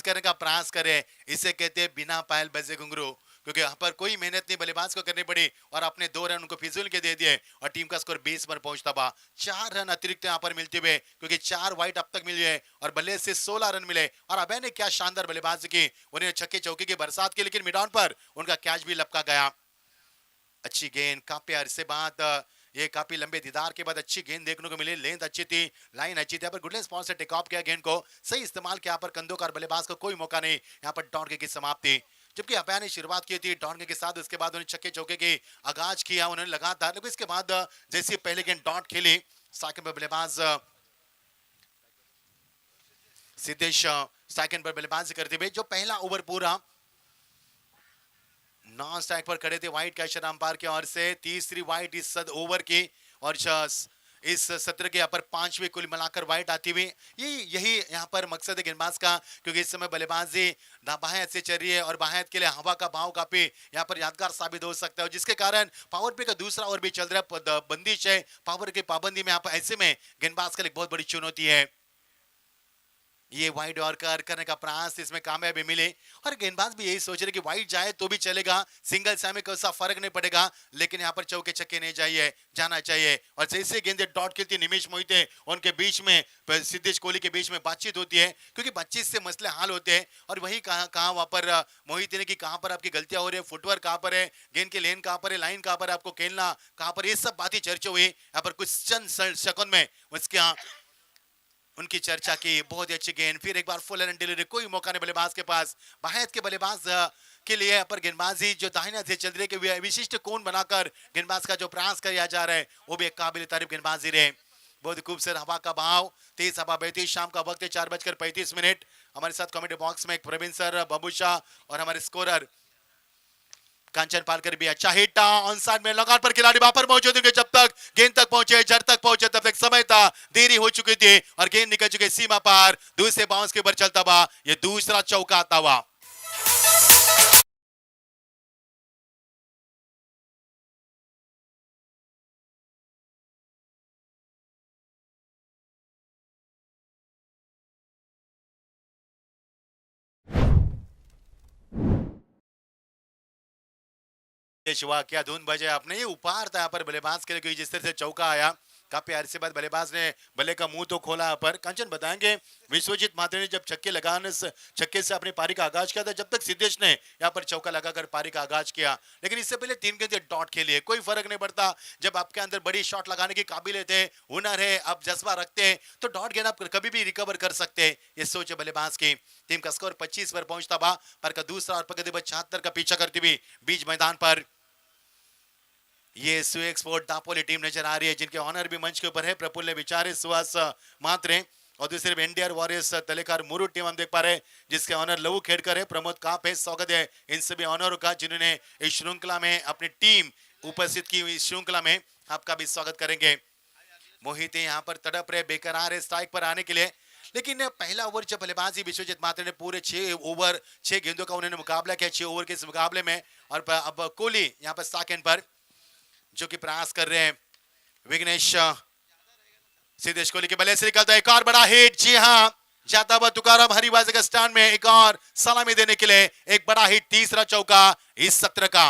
करने का प्रयास करे, इसे कहते हैं बिना पायल बजे घुंघरू। क्योंकि यहाँ पर कोई मेहनत नहीं बल्लेबाज को करनी पड़ी और अपने 2 रन उनको फिजूल के दे दिए और टीम का स्कोर 20 पर पहुंचता हुआ। 4 रन अतिरिक्त यहाँ पर मिलते हुए, क्योंकि 4 वाइड अब तक मिले और बल्ले से 16 रन मिले। और अबे ने क्या शानदार बल्लेबाजी की, उन्हें छक्के चौके की बरसात की, लेकिन मिड ऑन पर उनका कैच भी लपका गया। अच्छी गेंद, काफी अरसे बाद ये काफी लंबे दीदार के बाद अच्छी गेंद देखने को मिली। लेंथ अच्छी थी, लाइन अच्छी थी, पर गुडलेस स्पॉट से टेक ऑफ किया, गेंद को सही इस्तेमाल किया। पर कंदोकार बल्लेबाज को कोई मौका नहीं, यहाँ पर डॉट की समाप्ति। जबकि अपाया ने शुरुआत की थी डॉट के साथ, उसके बाद उन्हें छक्के चौके की आगाज किया उन्होंने लगातार। लेकिन इसके बाद जैसी पहले गेंद डॉट खेली, सेकंड पर बल्लेबाज सिद्धेश सेकंड पर बल्लेबाजी करते हुए, जो पहला ओवर पूरा नॉन स्ट्राइक पर खड़े थे। वाइट कैचर अंपायर की ओर से तीसरी वाइट इस ओवर की, और इस सत्र के यहाँ पर 5वीं कुल मिलाकर वाइट आती हुई। यही यहाँ पर मकसद है गेंदबाज का, क्योंकि इस समय बल्लेबाजी बाहर से चल रही है और बाहर के लिए हवा का भाव काफी यहाँ पर यादगार साबित हो सकता है, जिसके कारण पावर प्ले का दूसरा ओवर भी चल रहा है। बंदिश है, पावर की पाबंदी में यहाँ पर, ऐसे में गेंदबाज के लिए बहुत बड़ी चुनौती है। ये वाइड यॉर्कर करने का प्रयास, इसमें कामयाबी मिले और गेंदबाज भी यही सोच रहे कि वाइड जाए तो भी चलेगा, सिंगल से कोई सा फर्क नहीं पड़ेगा, लेकिन यहाँ पर चौके छक्के नहीं चाहिए, जाना चाहिए। और जैसे गेंदे डॉट खेलती निमिष मोहिते, उनके बीच में सिद्धेश कोहली के बीच में बातचीत होती है, क्योंकि बातचीत से मसले हल होते हैं। और वही कहाँ वहां पर मोहिते ने कि कहाँ पर आपकी गलतियां हो रही है, फुटवर्क कहाँ पर है, गेंद की लेन कहाँ पर है, लाइन कहाँ पर आपको खेलना कहाँ पर, ये सब बातें चर्चा हुई यहाँ पर कुछ चंद सेकंड में। उसके उनकी चर्चा की, बहुत ही अच्छी गेंद, फिर एक बार फुल एंड डिलीवरी, कोई मौका नहीं बल्लेबाज के पास। बाहर के बल्लेबाज के लिए पर गेंदबाजी जो दाहिना से चल रही है, विशिष्ट कोण बनाकर गेंदबाज का जो प्रयास किया जा रहा है, वो भी एक काबिल तारीफ गेंदबाजी रहे। बहुत खूबसूरत हवा का भाव, तेज हवा बहती, शाम का वक्त है 4:35। हमारे साथ कमेटी बॉक्स में प्रवीण सर, बाबूशाह और हमारे स्कोरर कांचन पालकर भी अच्छा हिट ऑन साइड में, लगान पर खिलाड़ी वहां पर मौजूद होंगे। जब तक गेंद तक पहुंचे, जड़ तक पहुंचे, तब तक समय था, देरी हो चुकी थी और गेंद निकल चुकी सीमा पार। दूसरे बाउंस के ऊपर चलता हुआ ये दूसरा चौका आता हुआ। हुआ क्या धुन बजे आपने, ये उपहार था यहाँ पर बल्लेबाज के लिए, जिस तरह से चौका आया। काफी अरसे बाद बल्लेबाज ने बल्ले का मुंह तो खोला यहाँ पर। कंचन बताएंगे विश्वजीत मात्रे ने जब छक्के से अपनी पारी का आगाज किया था, जब तक सिद्धेश ने यहाँ पर चौका लगाकर पारी का आगाज किया, लेकिन इससे पहले 3 गेंदें डॉट खेली है। कोई फर्क नहीं पड़ता, जब आपके अंदर बड़ी शॉट लगाने की काबिलियत है, हुनर है, आप जज्बा रखते हैं, तो डॉट गेंद आप कभी भी रिकवर कर सकते हैं। ये सोच है बल्लेबाज की। टीम का स्कोर 25 पर पहुंचता हुआ, पर का दूसरा और पकड़े 76 का पीछा करती हुई बीच मैदान पर ये एक्सपोर्ट दापोली टीम नजर आ रही है, जिनके ऑनर भी मंच के ऊपर है। प्रफुल्ल विचारे, सुहास मात्रे, और दूसरे एनडीआर वॉरियर्स तलेकार मुरु टीम हम देख पा रहे हैं, जिसके ऑनर लवु खेड़कर है, प्रमोद काप है। स्वागत है इन सभी ऑनरों का, जिन्होंने इस श्रृंखला में अपनी टीम उपस्थित की। इस श्रृंखला में आपका भी स्वागत करेंगे। मोहित यहाँ पर तड़प रहे, बेकरार है स्ट्राइक पर आने के लिए, लेकिन पहला ओवर जब बल्लेबाजी विश्वजीत मात्रे ने पूरे 6 गेंदों का उन्होंने मुकाबला किया 6 ओवर के इस मुकाबले में। और अब कोहली यहाँ पर सेकंड पर जो कि प्रयास कर रहे हैं। विघ्नेश सिद्धेश कोहली के बल्ले से निकलता है एक और बड़ा हिट। जी हां, जाता हुआ तुकाराम हरिवास के स्टैंड में एक और सलामी देने के लिए एक बड़ा हिट, तीसरा चौका इस सत्र का।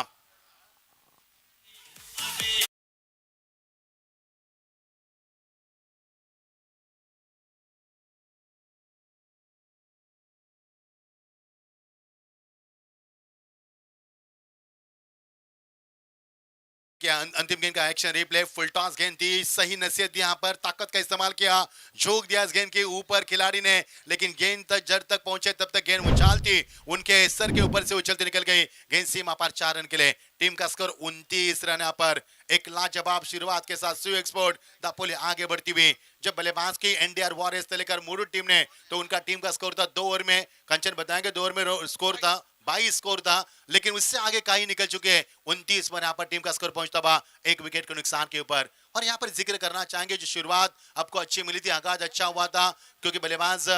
क्या अंतिम गेंद का एक्शन रिप्ले, फुल टॉस गेंद थी, सही नसीहत यहाँ पर, ताकत का इस्तेमाल किया, झोंक दिया इस गेंद के ऊपर खिलाड़ी ने, लेकिन गेंद तक जड़ तक पहुंचे तब तक गेंद उछालती उनके सर के ऊपर से उछलती निकल गई। गेंद सीमा पर 4 रन के लिए। टीम का स्कोर 29 रन यहाँ पर। एक लाजवाब शुरुआत के साथ सू एक्सपोर्ट दापोली आगे बढ़ती हुई। जब बल्लेबाज की एनडीआर वॉरियर्स लेकर मुरु टीम ने, तो उनका टीम का स्कोर था 2 ओवर में, कंचन बताएंगे 2 ओवर में स्कोर था 22 स्कोर था, लेकिन उससे आगे कहीं निकल चुके हैं। 29 पर यहाँ पर टीम का स्कोर पहुंचता हुआ एक विकेट के नुकसान के ऊपर। और यहाँ पर जिक्र करना चाहेंगे, जो शुरुआत आपको अच्छी मिली थी, आगाज अच्छा हुआ था, क्योंकि बल्लेबाज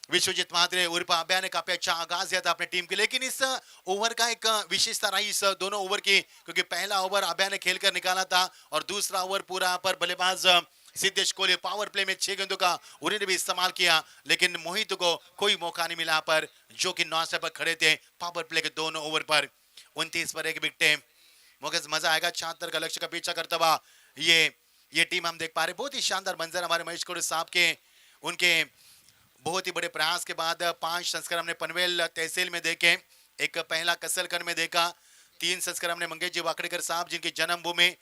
विश्वजीत मात्रे उर्फ अभ्या ने काफी अच्छा आगाज दिया था अपने टीम के, लेकिन इस ओवर का एक विशेषता रही इस दोनों ओवर की, क्योंकि पहला ओवर अभ्या ने खेलकर निकाला था और दूसरा ओवर पूरा पर बल्लेबाज सिद्धेश कोहली पावर प्ले में 6 गेंदों का उन्होंने भी इस्तेमाल किया, लेकिन मोहित को कोई मौका नहीं मिला पर, जो कि 9 पर खड़े थे पावर प्ले के दोनों ओवर पर। 29 पर एक विकेट। मजा आएगा 76 का लक्ष्य का पीछा करता हुआ ये टीम हम देख पा रहे। बहुत ही शानदार मंजर हमारे महेश कोहली साहब के, उनके बहुत ही बड़े प्रयास के बाद 5 संस्कार हमने पनवेल तहसील में देखे, एक पहला कसलकर में देखा, 3 संस्कार हमने मंगेश जी वाकड़ेकर साहब जिनकी जन्मभूमि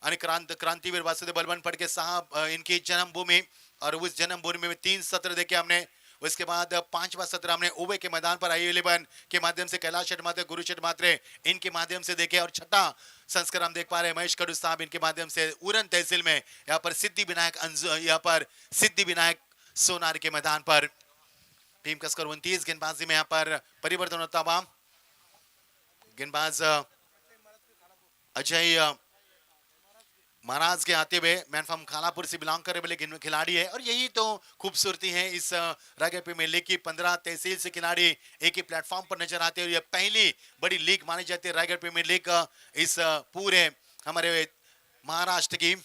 क्रांतिवीर वासुदेव बलवंत फडके साहब इनकी जन्मभूमि, और उस जन्मभूमि में 3 सत्र देखे हमने। उसके बाद 5वां सत्र हमने ओवे के मैदान पर I11 के माध्यम से कैलाश शर्मात्रे, गुरु शर्मात्रे इनके माध्यम से देखे, और छठा संस्कार हम देख पा रहे हैं महेश कोहली साहब इनके माध्यम से उरन तहसील में, यहाँ पर सिद्धि विनायक सोनार के मैदान पर। टीम का स्कोर 29। गेंदबाजी में यहाँ पर परिवर्तन होता हुआ गेंदबाज अजय महाराज के आते हुए मैन फ्रॉम खालापुर से बिलोंग करने वाले खिलाड़ी है, और यही तो खूबसूरती है इस रायगढ़ प्रीमियर लीग की। 15 तहसील से खिलाड़ी एक ही प्लेटफॉर्म पर नजर आते हैं, और यह पहली बड़ी लीग मानी जाती है रायगढ़ प्रीमियर लीग इस पूरे हमारे महाराष्ट्र की।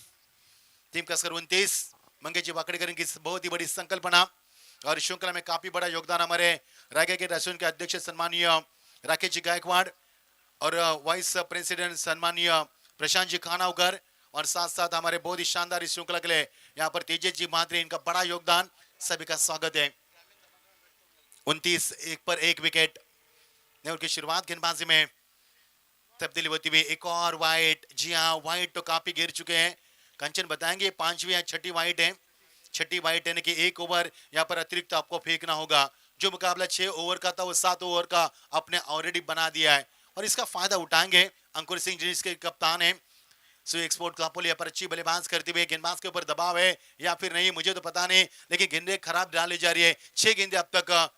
टीम का स्कोर 29। मंगेश जी वाकड़ेकर की बहुत ही बड़ी संकल्पना और श्रृंखला में काफी बड़ा योगदान हमारे रायगढ़ के रेस्टोरेंट के अध्यक्ष सम्मानीय राकेश जी गायकवाड़ और वाइस प्रेसिडेंट सम्मानीय प्रशांत जी खानावकर, और साथ साथ हमारे बहुत ही शानदार इस श्रृंखला के लिए यहाँ पर तेजस जी महात्रे, इनका बड़ा योगदान, सभी का स्वागत है। 29 एक पर एक विकेट। उनकी शुरुआत गेंदबाजी में तब्दीली होती हुई एक और वाइट। जी हाँ, वाइट तो काफी गिर चुके हैं, कंचन बताएंगे 5वीं या 6ठी वाइट है। 6ठी वाइट यानी कि 1 ओवर यहाँ पर अतिरिक्त आपको फेंकना होगा। जो मुकाबला 6 ओवर का था वो 7 ओवर का आपने ऑलरेडी बना दिया है, और इसका फायदा उठाएंगे अंकुर सिंह जी इसके कप्तान है। सो एक्सपोर्ट कापोल यहाँ पर अच्छी बल्लेबाज करते हुए, गेंदबाज के ऊपर दबाव है या फिर नहीं मुझे तो पता नहीं, लेकिन गेंदें खराब डाली जा रही है। 6 गेंदें अब तक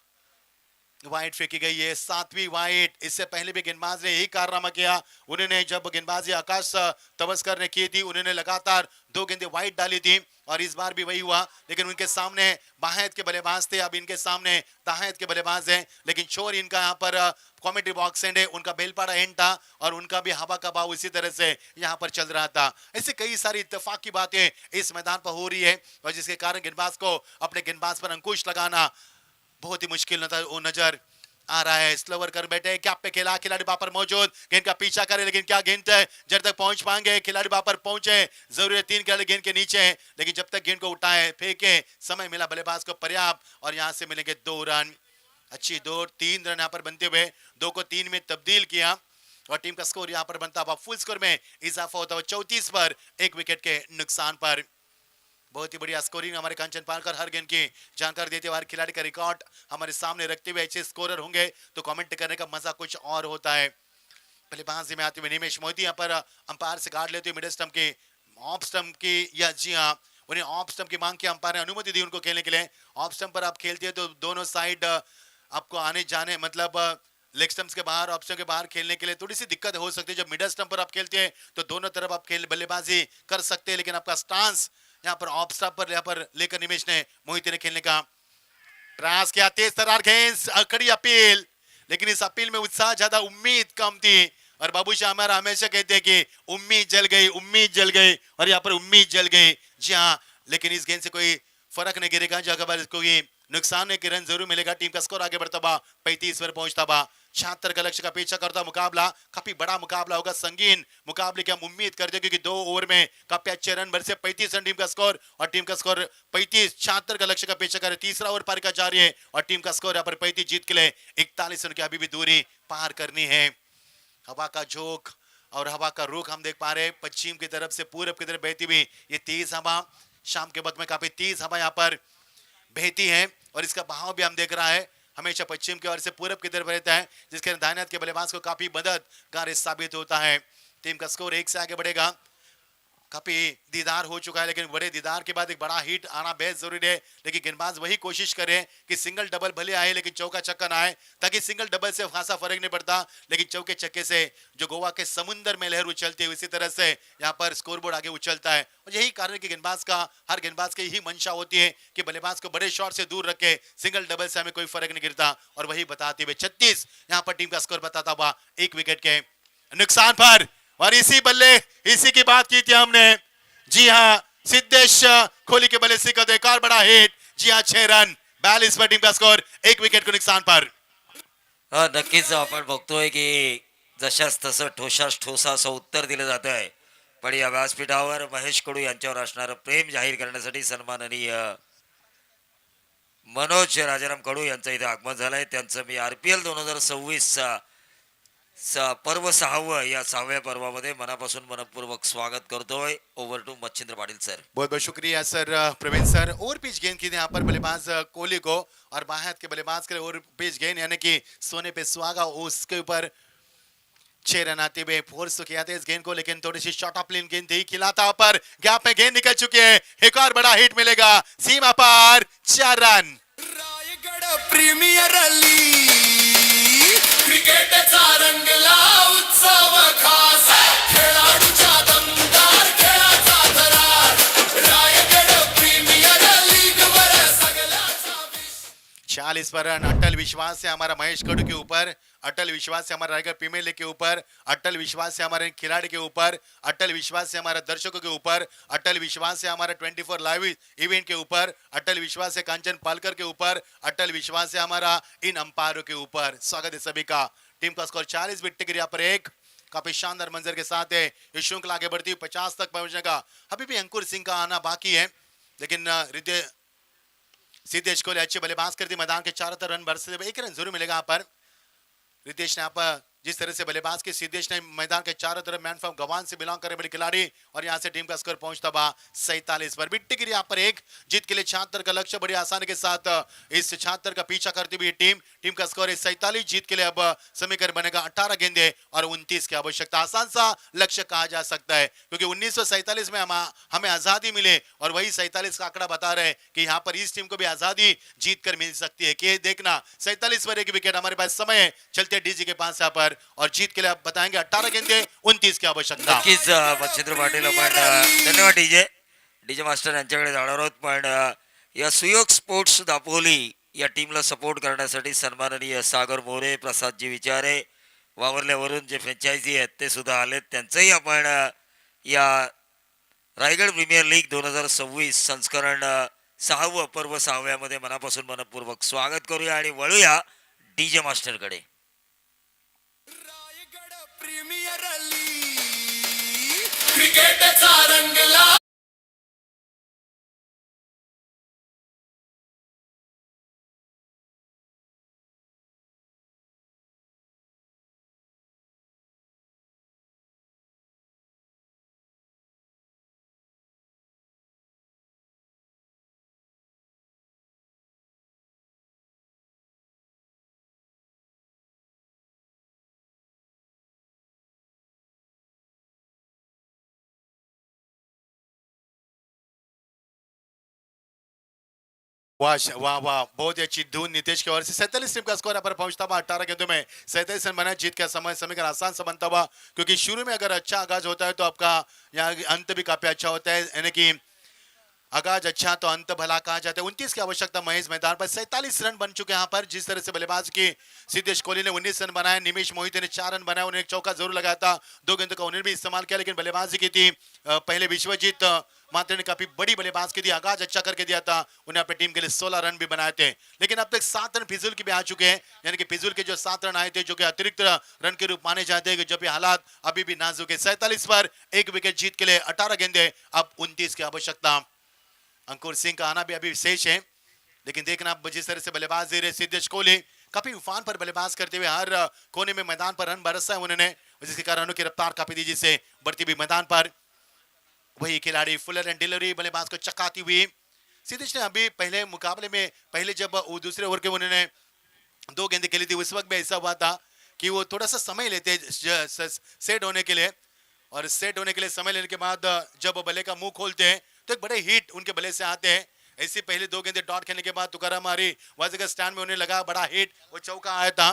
वाइट फेंकी गई है, 7वीं वाइट। इससे पहले भी गेंदबाज ने यही कारनामा किया, उन्होंने जब गेंदबाजी आकाश तवस्कर ने की थी उन्होंने लगातार 2 गेंदें वाइट डाली थी, और इस बार भी वही हुआ, लेकिन उनके सामने बाहैत के बल्लेबाज थे, अब इनके सामने दाहैत के बल्लेबाज हैं। लेकिन छोर इनका यहाँ पर कॉमेडी बॉक्स एंड है, उनका बेलपाड़ा एंड था, और उनका भी हवा का भाव इसी तरह से यहाँ पर चल रहा था। ऐसे कई सारी इत्तेफाक की बातें इस मैदान पर हो रही है, और जिसके कारण गेंदबाज को अपने गेंदबाज पर अंकुश लगाना बहुत ही मुश्किल नजर आ रहा है। स्लोवर कर बैठे, क्या पे खेला, खिलाड़ी वहां पर मौजूद, गेंद का पीछा करे, लेकिन क्या गेंद है जब तक पहुंच पाएंगे, खिलाड़ी वहां पर पहुंचे, जरूरी है 3 खिलाड़ी गेंद के नीचे हैं, लेकिन जब तक गेंद को उठाए फेंके, समय मिला बल्लेबाज को पर्याप्त, और यहां से मिलेंगे 2 रन। अच्छी दौड़, 3 रन यहाँ पर बनते हुए 2 को 3 में तब्दील किया, और टीम का स्कोर यहाँ पर बनता हुआ फुल स्कोर में इजाफा होता हुआ 34 पर 1 विकेट के नुकसान पर। बहुत ही बढ़िया स्कोरिंग हमारे कंचन पालकर हर गेंद की जानकारी देते हुए, हर खिलाड़ी का रिकॉर्ड हमारे सामने रखते हुए, अच्छे स्कोरर होंगे तो कमेंट करने का मजा कुछ और होता है। बल्लेबाजी में आते हुए निमेश मोदी यहाँ पर अंपायर से गार्ड लेते हुए मिडिल स्टंप की ऑफ स्टंप की, या जी हाँ उन्हें ऑफ स्टंप की मांग की, अंपायर ने अनुमति दी उनको खेलने के लिए। ऑफ स्टंप पर आप खेलते हैं तो दोनों साइड आपको आने जाने, मतलब लेग स्टंप्स के बाहर, ऑफ स्टंप के बाहर खेलने के लिए थोड़ी सी दिक्कत हो सकती है। जब मिडिल स्टंप पर आप खेलते हैं तो दोनों तरफ आप बल्लेबाजी कर सकते हैं, लेकिन आपका स्टांस यहाँ पर ऑफ स्टंप पर यहाँ पर लेकर निमेश ने मोहित ने खेलने का प्रयास किया। तेज तरार गेंद, कड़ी अपील, लेकिन इस अपील में उत्साह ज्यादा, उम्मीद कम थी, और बाबू शाह हमारा हमेशा कहते हैं कि उम्मीद जल गई, उम्मीद जल गई, और यहाँ पर उम्मीद जल गई। जी हाँ, लेकिन इस गेंद से कोई फर्क नहीं गिरेगा, जगह पर कोई नुकसान है कि रन जरूर मिलेगा। टीम का स्कोर आगे बढ़ता हुआ 35 पर पहुंचता हुआ 76 का लक्ष्य का पीछा करता मुकाबला काफी बड़ा मुकाबला होगा, संगीन मुकाबले की हम उम्मीद करते हैं, क्योंकि 2 ओवर में काफी अच्छे रन भर से 35 रन टीम का स्कोर, और टीम का स्कोर 35। 76 का लक्ष्य का पीछा करे, तीसरा ओवर पार का जारी है, और टीम का स्कोर यहाँ पर 35 जीत के लिए 41 रन की अभी भी दूरी पार करनी है। हवा का झोंक और हवा का रुख हम देख पा रहे हैं, पश्चिम की तरफ से पूरब की तरफ बहती हुई ये तेज हवा, शाम के वक्त में काफी तेज हवा यहाँ पर बहती है, और इसका बहाव भी हम देख रहा है हमेशा पश्चिम की ओर से पूरब की तरफ रहता है, जिसके दाहिने हाथ के बल्लेबाज को काफी मददगार साबित होता है। टीम का स्कोर 1 से आगे बढ़ेगा, काफी दीदार हो चुका है, लेकिन बड़े दीदार के बाद एक बड़ा हिट आना बेहद जरूरी है। लेकिन गेंदबाज वही कोशिश करे कि सिंगल डबल भले आए लेकिन चौका छक्का ना आए, ताकि सिंगल डबल से खासा फर्क नहीं पड़ता, लेकिन चौके छक्के से जो गोवा के समुद्र में लहर उछलती है उसी तरह से यहाँ पर स्कोरबोर्ड आगे उछलता है। और यही कारण कि गेंदबाज का, हर गेंदबाज की यही मंशा होती है कि बल्लेबाज को बड़े शॉट से दूर रखे, सिंगल डबल से हमें कोई फर्क नहीं गिरता, और वही बताते हुए 36 यहाँ पर टीम का स्कोर बताता हुआ 1 विकेट के नुकसान पर। और इसी बल्ले, इसी की बात की थी हमने, जी हाँ, सिद्धेश कोहली के बल्ले से करते एक और बड़ा हिट। जी हाँ, 6 रन 42 पर टीम का स्कोर, 1 विकेट को नुकसान पर। नक्कीच आपण बघतोय की जशास तसं ठोसास ठोसा असं उत्तर दिलं जात आहे. पण या व्यासपीठावर महेश कडू यांच्यावर असणारं प्रेम जाहीर करण्यासाठी सन्माननीय मनोज राजाराम कडू यांचं इथे आगमन झालंय. त्यांचं मी RPL 2026 पर्व 6वं या 6व्या पर्वामध्ये मनापासून मनपूर्वक स्वागत करतोय. Over to Machhindra Patil sir. बहुत बहुत शुक्रिया sir Praveen sir. Over pitch गेंद की यहाँ पर बल्लेबाज कोहली को और बाहर के बल्लेबाज के ओवर पिच गेंद यानी कि सोने पे सुहागा, उसके ऊपर 6 रन आते हुए फोर्स तो किया था इस गेंद को, लेकिन थोड़ी सी शॉर्ट ऑफ प्लेन गेंद थी, खिलाता पर गैप में गेंद निकल चुकी है। एक और बड़ा हिट मिलेगा सीमा पर, 4 रन। रायगड प्रीमियर लीग क्रिकेटचा रंगला उत्सव खास, खेळाडूच्या दमदार खेळाचा थरार, रायगड प्रीमियर लीग वर सगळ्याचा 40 पर रन। अटल विश्वास है हमारा महेश कडू के ऊपर, अटल विश्वास है हमारा रायगढ़ प्रीमियर लीग के ऊपर, अटल विश्वास है हमारे खिलाड़ी के ऊपर, अटल विश्वास है हमारा दर्शकों के ऊपर, अटल विश्वास है हमारा 24 लाइव इवेंट के ऊपर, अटल विश्वास है कांचन पालकर के ऊपर, अटल विश्वास है हमारा इन अंपायरों के ऊपर। स्वागत है सभी का। टीम का स्कोर 40 विकेट गिरा पर 1। काफी शानदार मंजर के साथ है ये श्रृंखला आगे बढ़ती हुई 50 तक पहुंचने का। अभी भी अंकुर सिंह का आना बाकी है, लेकिन सिद्धेश कोहली अच्छे बल्लेबाज करती, मैदान के चारों तरफ रन बरसते हुए 1 रन जरूर मिलेगा यहाँ पर। रितेश ने यहाँ पर जिस तरह से बल्लेबाज के सिद्धेश ने मैदान के चारों तरफ मैन फ्रॉम गवान से बिलोंग करे बड़े खिलाड़ी, और यहाँ से टीम का स्कोर पहुंचता बा 47 पर। विट्टी गिरी यहाँ पर 1, जीत के लिए 76 का लक्ष्य बड़ी आसानी के साथ इस 76 का पीछा करती हुई टीम का स्कोर है 47। जीत के लिए अब समीकरण बनेगा 18 गेंदे और 29 की आवश्यकता। आसान सा लक्ष्य कहा जा सकता है, क्योंकि 1947 में हमें आजादी मिले और वही 47 का आंकड़ा बता रहे कि यहाँ पर इस टीम को भी आजादी जीत कर मिल सकती है। कि देखना 47 पर 1 विकेट हमारे पास समय है, चलते डीजी के पास यहाँ पर, और जीत के लिए आप बताएंगे 18 गेंदे 29 की आवश्यकता। नक्कीच मच्छिंद्र पाटील आपण धन्यवाद डीजे मास्टर यांच्याकडे जाणार आहोत. पण या सुयोग स्पोर्ट्स दापोली या टीमला सपोर्ट करण्यासाठी सन्माननीय सागर मोरे, प्रसादजी विचारे, वावरल्यावरून जे फ्रँचायझी आहेत ते सुद्धा आलेत. त्यांचंही आपण या रायगड प्रीमियर लीग 2026 संस्करण 6वं पर्व 6व्यामध्ये मनापासून मनपूर्वक स्वागत करूया आणि वळूया डीजे मास्टरकडे. रायगड प्रीमियर लीग क्रिकेटचा रंगला वाह वाह वाह, बहुत ही अच्छी धून नितेश की ओर से। 47 टीम का स्कोर यहाँ पर पहुंचता हुआ 18 गेंदों में 47 रन बना। जीत का समीकरण आसान सा बनता हुआ, क्योंकि शुरू में अगर अच्छा आगाज होता है तो आपका यहाँ अंत भी काफी अच्छा होता है, यानी कि आगाज अच्छा तो अंत भला कहा जाता है। 29 की आवश्यकता महेश मैदान पर। 47 रन बन चुके हैं यहाँ पर। जिस तरह से बल्लेबाज की सिद्धेश कोहली ने 19 रन बनाए, निमिष मोहित ने 4 रन बनाए, उन्हें एक चौका जरूर लगाया था, 2 गेंदों का उन्हें भी इस्तेमाल किया, लेकिन बल्लेबाजी की थी पहले विश्वजीत मात्र ने काफी बड़ी बल्लेबाज की थी, आगाज अच्छा करके दिया था, उन्हें अपनी टीम के लिए 16 रन भी बनाए थे। लेकिन अब तक 7 रन फिजूल के भी आ चुके हैं, यानी कि फिजूल के जो 7 रन आए थे, जो कि अतिरिक्त रन के रूप माने जाते हैं, जब ये हालात अभी भी नाजुक है। 47 पर 1 विकेट, जीत के लिए 18 गेंदे, अब 29 की आवश्यकता। अंकुर सिंह का आना भी अभी शेष है, लेकिन देखना जिस तरह से बल्लेबाज दे रहे सिद्धेश कोहली काफी उफान पर बल्लेबाज करते हुए हर कोने में मैदान पर रन बरसा है उन्होंने, जिसके कारण उनकी रफ्तार काफी तेजी से बढ़ती हुई मैदान पर। वही खिलाड़ी फुलर एंड डिलीवरी बल्लेबाज को चकाती हुई। सिद्धेश ने अभी पहले मुकाबले में पहले जब दूसरे ओवर के उन्होंने 2 गेंदें खेली थी, उस वक्त भी ऐसा हुआ था कि वो थोड़ा सा समय लेते सेट होने के लिए, और सेट होने के लिए समय लेने के बाद जब बल्ले का मुंह खोलते हैं तो एक बड़े हिट उनके बल्ले से आते हैं। ऐसे पहले 2 गेंदे डॉट खेलने के बाद तुकाराम मारी वाजिका स्टैंड में उन्हें लगा बड़ा हिट, वो चौका आया था,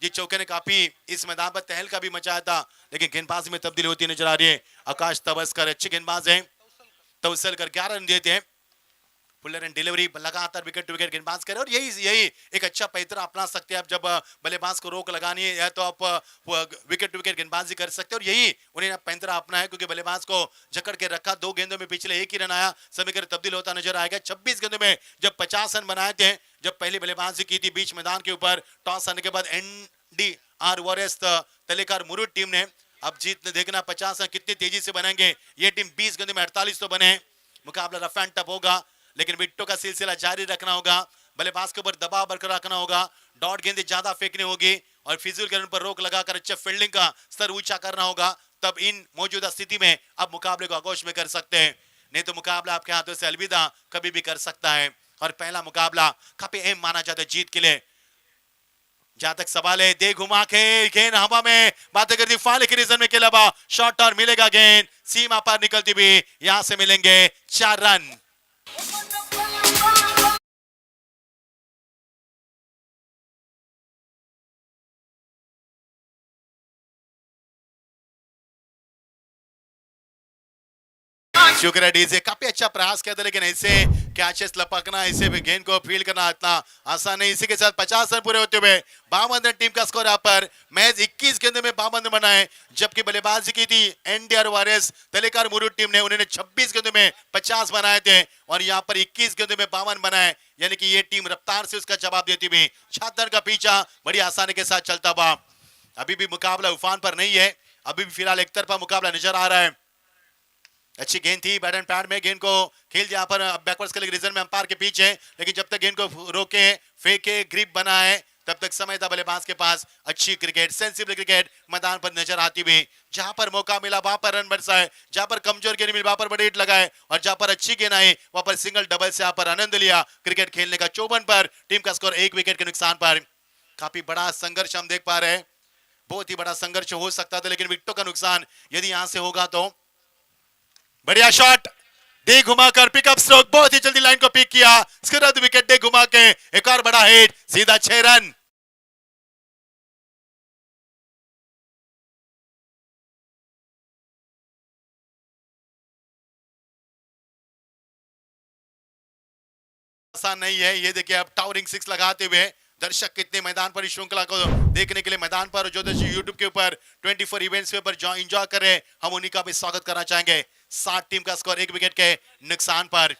जिस चौके ने काफी इस मैदान पर तहलका भी मचाया था। लेकिन गेंदबाजी में तब्दीली होती नजर आ रही है। आकाश तवस्कर अच्छे गेंदबाज हैं, तवसल कर 11 रन देते हैं। पुलर एंड डिलीवरी लगातार विकेट टू विकेट गेंदबाज करे और यही यही एक अच्छा पैतरा अपना सकते हैं आप। जब बल्लेबाज को रोक लगानी है या तो आप विकेट टू विकेट गेंदबाजी कर सकते हैं और यही उन्हें पैंतरा अपना है, क्योंकि बल्लेबाज को जकड़ के रखा। 2 गेंदों में पिछले 1 ही रन आया, समीकरण तब्दील होता नजर आएगा। 26 गेंदों में जब 50 रन बनाए थे, जब पहली बल्लेबाजी की थी बीच मैदान के ऊपर, टॉस आने के बाद NDR वॉरियर्स तलेकार मुरुड टीम ने। अब जीत देखना 50 रन कितनी तेजी से बनेंगे। ये टीम 20 गेंदों में 48 तो बने। मुकाबला रफ एंड टफ होगा, लेकिन विकेटों का सिलसिला जारी रखना होगा। बल्लेबाज के ऊपर दबाव बरकरार रखना होगा, डॉट गेंदें ज्यादा फेंकनी होगी और फिजूल गेंद पर रोक लगाकर अच्छा फील्डिंग का स्तर ऊंचा करना होगा। तब इन मौजूदा स्थिति में आप मुकाबले को आगोश में कर सकते हैं, नहीं तो मुकाबला आपके हाथों से अलविदा कभी भी कर सकता है। और पहला मुकाबला काफी अहम माना जाता है जीत के लिए। जहां तक सवाल है, दे घुमा के गेंद हवा में बातें करती फाले के रीजन में के अलावा शॉर्ट और मिलेगा गेंद सीमा पर निकलती भी, यहां से मिलेंगे 4 रन। शुक्र है डीजे, काफी अच्छा प्रयास किया था, लेकिन ऐसे कैचेस लपकना, ऐसे भी गेंद को फील्ड करना इतना आसान नहीं। इसी के साथ 50 रन पूरे होते हुए 52 रन टीम का स्कोर यहाँ पर। मैच 21 गेंदों में 52 रन बनाए, जबकि बल्लेबाजी की थी NDR वॉरियर्स तलेकार मुरुड टीम ने। उन्होंने 26 गेंदों में 50 बनाए थे और यहाँ पर 21 गेंदों में 52 बनाए, यानी कि ये टीम रफ्तार से उसका जवाब देती हुई 7 रन का पीछा बड़ी आसानी के साथ चलता हुआ। अभी भी मुकाबला उफान पर नहीं है, अभी भी फिलहाल एक तरफा मुकाबला नजर आ रहा है। अच्छी गेंद थी बैट एंड पैड में, गेंद को खेल यहाँ पर बैकवर्ड्स के लिए रीजन में अंपायर के पीछे, लेकिन जब तक गेंद को रोके फेंके ग्रिप बना है तब तक समय था बल्लेबाज के पास। अच्छी क्रिकेट, सेंसिबल क्रिकेट मैदान पर नजर आती हुई। जहां पर मौका मिला वहां पर रन बरसाए, जहां पर कमजोर गेंद मिली वहां पर बड़े हिट लगाए और जहां पर अच्छी गेंद आई वहां पर सिंगल डबल से यहाँ पर आनंद लिया क्रिकेट खेलने का। 54 पर टीम का स्कोर 1 विकेट के नुकसान पर। काफी बड़ा संघर्ष हम देख पा रहे हैं, बहुत ही बड़ा संघर्ष हो सकता था, लेकिन विकेटों का नुकसान यदि यहां से होगा तो। बढ़िया शॉट, दे घुमाकर पिकअप स्ट्रोक, बहुत ही जल्दी लाइन को पिक किया, इसके बाद विकेट दे घुमा के एक और बड़ा हिट, सीधा 6 रन। आसान नहीं है। ये देखिए अब टावरिंग 6 लगाते हुए दर्शक कितने मैदान पर इस श्रृंखला को देखने के लिए मैदान पर जो यूट्यूब के ऊपर 24 इवेंट्स के ऊपर एंजॉय कर रहे हैं, हम उन्हीं का भी स्वागत करना चाहेंगे। 60 टीम का स्कोर 1 विकेट के नुकसान पर।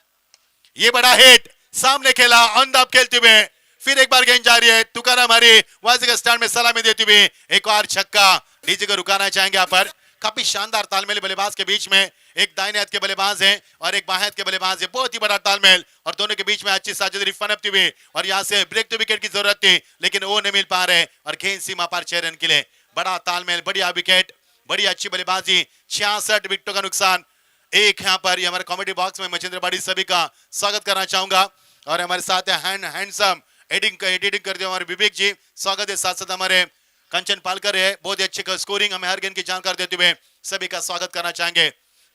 ये बड़ा हिट सामने खेला, ऑन द खेलते हुए फिर एक बार गेंद जा रही है, तुकाराम हरी वाजी का स्टैंड में सलामी देते हुए एक और छक्का। डीजे को रुकाना चाहेंगे यहाँ पर। काफी शानदार तालमेल बल्लेबाज के बीच में, एक दाहिने हाथ के बल्लेबाज हैं और एक बाएं हाथ के बल्लेबाज है, बहुत ही बड़ा तालमेल और दोनों के बीच में अच्छी साझेदारी फनपती हुई और यहाँ से ब्रेक टू विकेट की जरूरत थी, लेकिन वो नहीं मिल पा रहे और गेंद सीमा पर 6 रन के लिए। बड़ा तालमेल, बढ़िया विकेट, बड़ी अच्छी बल्लेबाजी, 66 विकेटों का नुकसान। एक यहाँ पर हमारे कॉमेडी बॉक्स में मचिंद्र बाड़ी सभी का स्वागत करना चाहूंगा और हमारे साथ है हैंडसम एडिटिंग करते हुए हमारे विवेक जी, स्वागत है। साथ साथ हमारे कंचन पालकर है, बहुत ही अच्छी स्कोरिंग हमें हर गेंद की जानकारी देते हुए सभी का स्वागत करना चाहेंगे।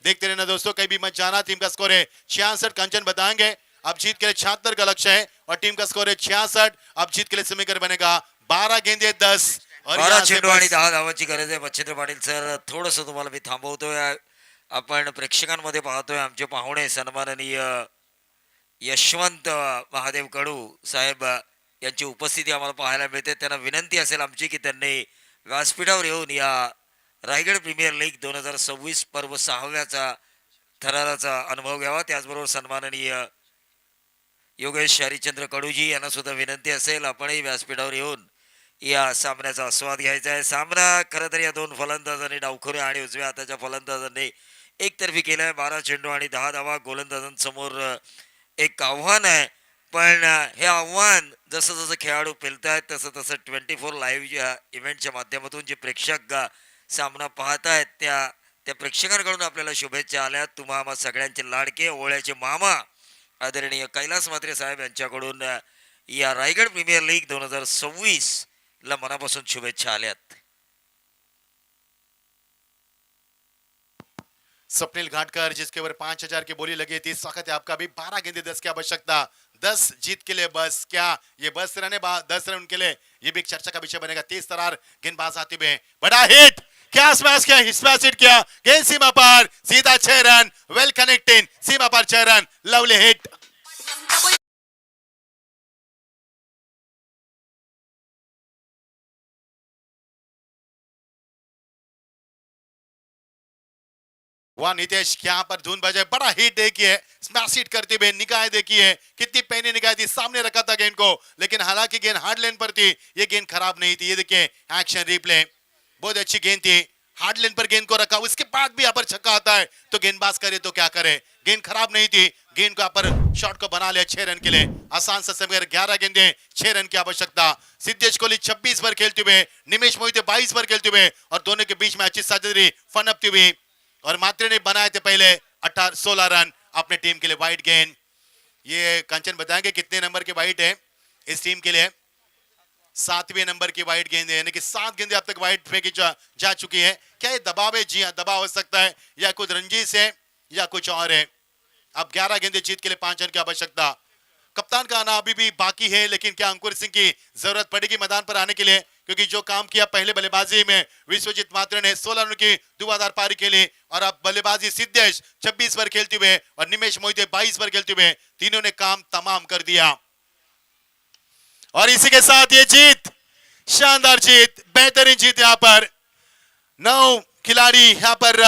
देखते रहना दोस्तों, कहीं भी मत जाना। टीम का स्कोर है 66, कंचन बताएंगे। अब जीत के लिए 76 का लक्ष्य है और टीम का स्कोर है 66। अब जीत के लिए समीकरण बनेगा 12 गेंदे 10 और 12 चेंडू आणि 10 धावांची गरज आहे। मच्छिंद्र पाटील सर, थोडंसं तुम्हाला मी थांबवतोय। आपण प्रेक्षकांमध्ये पाहतोय आमचे पाहुणे सन्माननीय यशवंत महादेव कडू साहेब यांची उपस्थिती आम्हाला पाहायला मिळते। त्यांना विनंती असेल आमची की त्यांनी व्यासपीठावर येऊन या रायगड प्रीमियर लीग 2026 पर्व 6व्याचा थराराचा अनुभव घ्यावा। त्याचबरोबर सन्माननीय योगेश हरिचंद्र कडूजी यांना सुद्धा विनंती असेल आपणही व्यासपीठावर येऊन या सामन्याचा आस्वाद घ्यायचा आहे। सामना खरं तर या दोन फलंदाजांनी, डावखुरे आणि उजव्या हाताच्या फलंदाजांनी एकतर्फी केलाय। 12 चेंडू आणि 10 धावा गोलंदाजांसमोर एक आव्हान आहे, पण हे आव्हान जसं जसं खेळाडू पेलतायत तसं तसं 24 लाईव्ह इव्हेंटच्या माध्यमातून जे प्रेक्षक सामना पाहतायत त्या प्रेक्षकांकडून आपल्याला शुभेच्छा आल्या। तुम्हा आम्हा सगळ्यांचे लाडके ओळ्याचे मामा आदरणीय कैलास म्हात्रे साहेब यांच्याकडून या रायगड प्रीमियर लीग 2026 ला मनापासून शुभेच्छा आल्यात। स्वप्निल घाटकर जिसके ऊपर 5000 की बोली लगी थी, स्वागत है आपका भी। 12 गेंदे 10 की आवश्यकता, 10 जीत के लिए बस। क्या ये बस रन है? 10 रन उनके लिए, ये भी एक चर्चा का विषय बनेगा। तेज तरार गेंदबाज आते हुए, बड़ा हिट, क्या स्मैश किया, स्मैश हिट किया, गेंद सीमा पर, सीधा 6 रन, वेल कनेक्टिंग, सीमा पर 6 रन, लवली हिट। वाह नितेश, यहाँ पर धुन बजाए, बड़ा हिट देखिए, स्मैश हिट करते हुए निगाह देखिए, कितनी पैनी निगाह थी, सामने रखा था गेंद को, लेकिन हालांकि गेंद हार्ड लेन पर थी, ये गेंद खराब नहीं थी। ये देखिए एक्शन रिप्ले, बहुत अच्छी गेंद थी, हार्ड लेन पर गेंद को रखा, उसके बाद भी यहाँ पर छक्का आता है तो गेंदबाज करे तो क्या करे, गेंद खराब नहीं थी, गेंद को यहाँ पर शॉट को बना लिया 6 रन के लिए। आसान सा समय, 11 गेंदें 6 रन की आवश्यकता। सिद्धेश कोहली 26 पर खेलते हुए, निमेश मोहिते 22 पर खेलते हुए, और दोनों के बीच में अच्छी साझेदारी फनपती हुई, और मात्रे ने बनाए थे पहले 16 रन अपने टीम के लिए। वाइड गेंद, ये कंचन बताएंगे कितने नंबर के वाइड है इस टीम के लिए? 7वें नंबर की वाइड गेंद है, यानी कि 7 गेंदें अब तक वाइड फेंकी जा चुकी है। क्या ये दबाव है? जी हाँ, दबाव हो सकता है, या कुछ रंजीश है या कुछ और है। अब 11 गेंदें जीत के लिए 5 रन की आवश्यकता। कप्तान का आना अभी भी बाकी है, लेकिन क्या अंकुर सिंह की जरूरत पड़ेगी मैदान पर आने के लिए? क्योंकि जो काम किया पहले बल्लेबाजी में विश्वजीत मात्रे ने 16 रन की धुआंधार पारी खेली, और अब बल्लेबाजी सिद्धेश 26 पर खेलते हुए और निमेश मोहिते 22 पर खेलते हुए, तीनों ने काम तमाम कर दिया। और इसी के साथ ये जीत, शानदार जीत, बेहतरीन जीत, यहाँ पर 9 खिलाड़ी यहाँ पर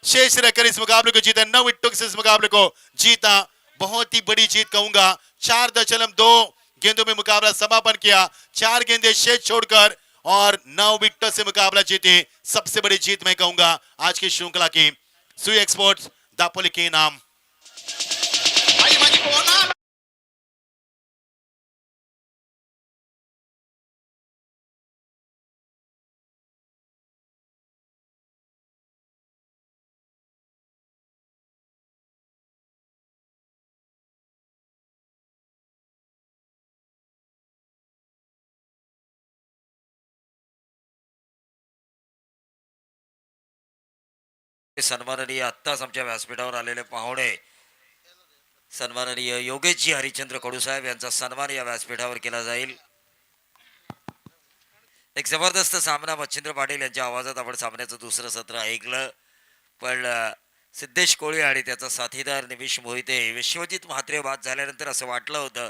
शेष रहकर इस मुकाबले को जीता, 9 विकेटों से इस मुकाबले को जीता। बहुत ही बड़ी जीत कहूंगा। 4.2 गेंदों में मुकाबला समापन किया, 4 गेंदें शेष छोड़कर, और 9 विकेटों से मुकाबला जीती। सबसे बड़ी जीत मैं कहूंगा आज की श्रृंखला की, सुई एक्सपोर्ट्स दापोली के नाम। सन्माननीय आत्ताच आमच्या व्यासपीठावर आलेले पाहुणे सन्माननीय योगेशजी हरिश्चंद्र कडूसाहेब यांचा सन्मान या व्यासपीठावर केला जाईल। एक जबरदस्त सामना मच्छिंद्र पाटील यांच्या आवाजात आपण सामन्याचं दुसरं सत्र ऐकलं, पण सिद्धेश कोळी आणि त्याचा साथीदार निमिष मोहिते, विश्वजित म्हात्रे बाद झाल्यानंतर असं वाटलं होतं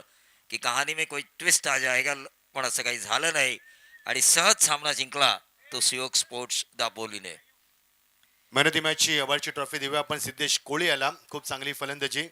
की कहाणी में कोई ट्विस्ट आ जाएगा, पण असं काही झालं नाही आणि सहज सामना जिंकला तो सुयोग स्पोर्ट्स दापोलीने। मेहनती मॅचची अवॉर्डची ट्रॉफी देऊया आपण सिद्धेश कोळी याला, खूप चांगली फलंदाजी,